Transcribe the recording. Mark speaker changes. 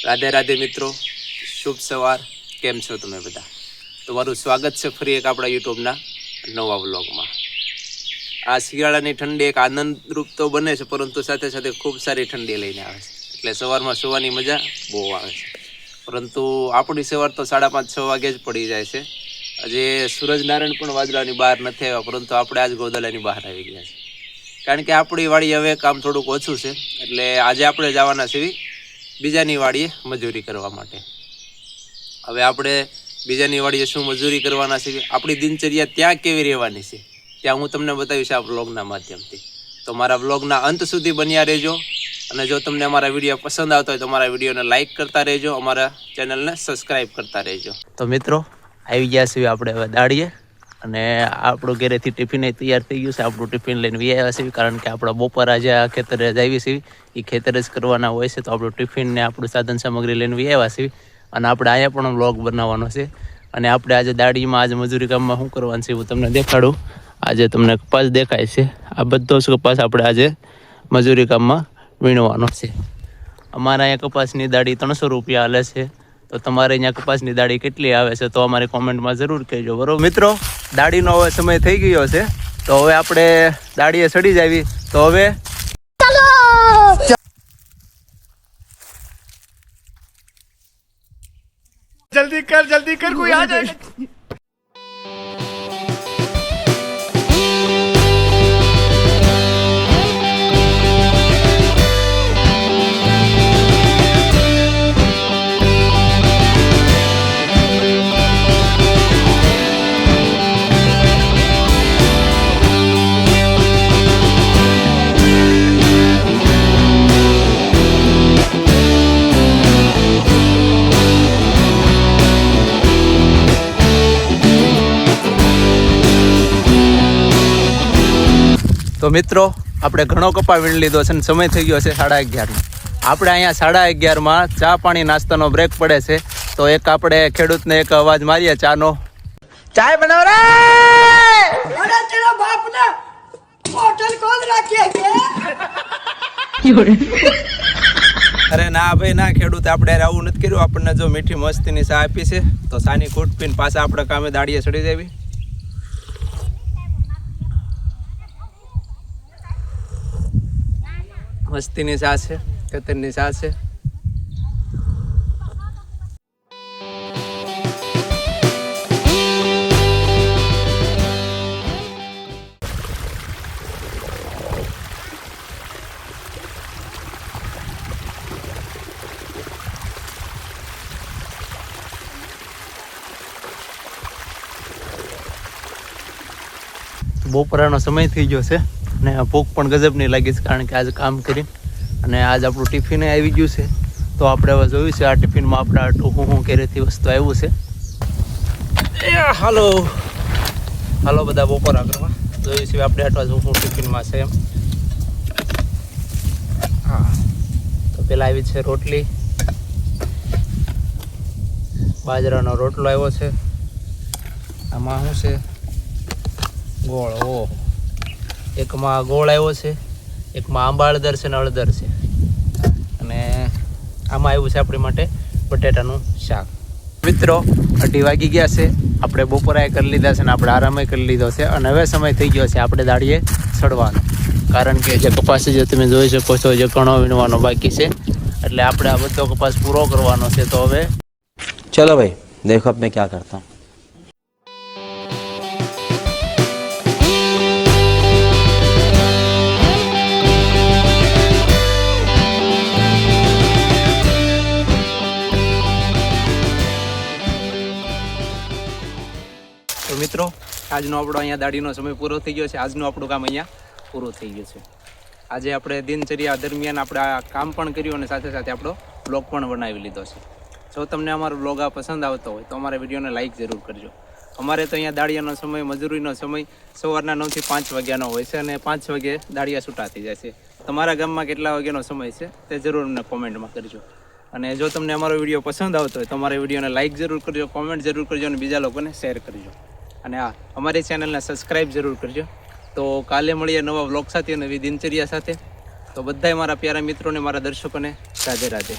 Speaker 1: રાધે રાધે મિત્રો, શુભ સવાર. કેમ છો તમે બધા? તમારું સ્વાગત છે ફરી એક આપણા યુટ્યુબના નવા વ્લોગમાં. આ શિયાળાની ઠંડી એક આનંદરૂપ તો બને છે, પરંતુ સાથે સાથે ખૂબ સારી ઠંડી લઈને આવે છે. એટલે સવારમાં સુવાની મજા બહુ આવે છે. પરંતુ આપણી સવાર તો 5:30-6 વાગે જ પડી જાય છે. આજે સૂરજનારાયણ પણ વાદળાની બહાર નથી આવ્યા, પરંતુ આપણે આજ ગોદડાની બહાર આવી ગયા છે. કારણ કે આપણી વાડી હવે કામ થોડુંક ઓછું છે, એટલે આજે આપણે જવાના છીએ બીજાની વાડીએ મજૂરી કરવા માટે. હવે આપણે બીજાની વાડીએ શું મજૂરી કરવાના છે, આપણી દિનચર્યા ત્યાં કેવી રહેવાની છે, ત્યાં હું તમને બતાવીશ આ વ્લોગના માધ્યમથી. તો મારા વ્લોગના અંત સુધી બન્યા રહેજો. અને જો તમને અમારા વિડીયો પસંદ આવતા હોય તો અમારા વિડીયોને લાઇક કરતા રહેજો, અમારા ચેનલને સબસ્ક્રાઈબ કરતા રહેજો. તો મિત્રો, આવી ગયા છીએ આપણે હવે દાડીએ, અને આપણું ઘરેથી ટિફિન તૈયાર થઈ ગયું છે. આપણું ટિફિન લઈને આવ્યા છીએ, કારણ કે આપણા બપોર આજે આ ખેતરે જ આવી છીએ, એ ખેતર જ કરવાના હોય છે. તો આપણું ટિફિન ને આપણું સાધન સામગ્રી લઈને આવ્યા છીએ, અને આપણે અહીંયા પણ વ્લોગ બનાવવાનો છે. અને આપણે આજે દાડીમાં આજે મજૂરી કામમાં શું કરવાનું છે હું તમને દેખાડું. આજે તમને કપાસ દેખાય છે, આ બધો જ કપાસ આપણે આજે મજૂરી કામમાં વીણવાનો છે. અમારા અહીંયા કપાસની દાડી 300 રૂપિયા હાલે છે. તો તમારે અહીંયા કપાસની દાડી કેટલી આવે છે તો અમારી કોમેન્ટમાં જરૂર કહેજો, બરોબર મિત્રો? દાડીનો હવે સમય થઈ ગયો છે, તો હવે આપણે દાડીએ ચડી જાવી. તો હવે
Speaker 2: जल्दी कर कोई आ जाए।
Speaker 1: તો મિત્રો, આપણે ઘણો કપા વીણી લીધો છે, અને સમય થઈ ગયો છે 11:30. આપણે અહીંયા 11:30 ચા પાણી નાસ્તાનો બ્રેક પડે છે. તો એક આપણે ખેડૂતને એક અવાજ મારીએ ચાનો. ચાય બનાવ રે!
Speaker 3: अरे तेरा बाप ने होटल खोल रखी है क्या?
Speaker 1: અરે ના ભાઈ ના, ખેડૂત આપણે આવું નથી કર્યું. આપણને જો મીઠી મસ્તીની ચા આપી છે, તો સાની કૂટ પીને પાછા આપણે કામે દાડીએ ચડી જાવી. મસ્તીની ચા છે, ખેતરની ચા છે. બપોરાનો સમય થઈ ગયો છે, અને ભૂખ પણ ગજબની લાગી છે, કારણ કે આજે કામ કરીને અને આજ આપણું ટિફિન આવી ગયું છે. તો આપણે હવે જોયું છે આ ટિફિનમાં આપણે આટલું હું ઘરેથી વસ્તુ આવ્યું છે. હાલો હાલો બધા બપોરા કરવા જોયું છે આપણે આટલા હું ટિફિનમાં છે એમ. હા, તો પેલા આવી છે રોટલી, બાજરાનો રોટલો આવ્યો છે. આમાં શું છે? ગોળ. ઓહો, એકમાં ગોળ આવ્યો છે, એકમાં આંબા હળદર છે ને હળદર છે, અને આમાં આવ્યું છે આપણી માટે બટેટાનું શાક. મિત્રો, 2:30 વાગી ગયા છે. આપણે બપોરાએ કરી લીધા છે, ને આપણે આરામે કરી લીધો છે, અને હવે સમય થઈ ગયો છે આપણે દાડીએ ચડવાનો. કારણ કે જે કપાસ જે તમે જોઈ શકો છો, જે ઘણો વીણવાનો બાકી છે, એટલે આપણે આ બધો કપાસ પૂરો કરવાનો છે. તો હવે
Speaker 4: चलो भाई, देखो अब मैं क्या करता हूँ.
Speaker 1: તો મિત્રો, આજનો આપણો અહીંયા દાડીનો સમય પૂરો થઈ ગયો છે. આજનું આપણું કામ અહીંયા પૂરું થઈ ગયું છે. આજે આપણે દિનચર્યા દરમિયાન આપણે આ કામ પણ કર્યું, અને સાથે સાથે આપણો બ્લોગ પણ બનાવી લીધો છે. જો તમને અમારો બ્લોગ આ પસંદ આવતો હોય તો અમારા વિડીયોને લાઇક જરૂર કરજો. અમારે તો અહીંયા દાડિયાનો સમય, મજૂરીનો સમય સવારના 9 થી 5 વાગ્યાનો હોય છે, અને 5 વાગે દાડિયા છૂટા થઈ જાય છે. તમારા ગામમાં કેટલા વાગ્યાનો સમય છે તે જરૂર અમને કોમેન્ટમાં કરજો. અને જો તમને અમારો વિડીયો પસંદ આવતો હોય તો અમારા વિડીયોને લાઇક જરૂર કરજો, કોમેન્ટ જરૂર કરજો, અને બીજા લોકોને શેર કરજો. અને હા, અમારી ચેનલને સબસ્ક્રાઈબ જરૂર કરજો. તો કાલે મળીએ નવા વ્લોગ સાથે, નવી દિનચર્યા સાથે. તો બધાય મારા પ્યારા મિત્રોને, મારા દર્શકોને રાધે રાધે.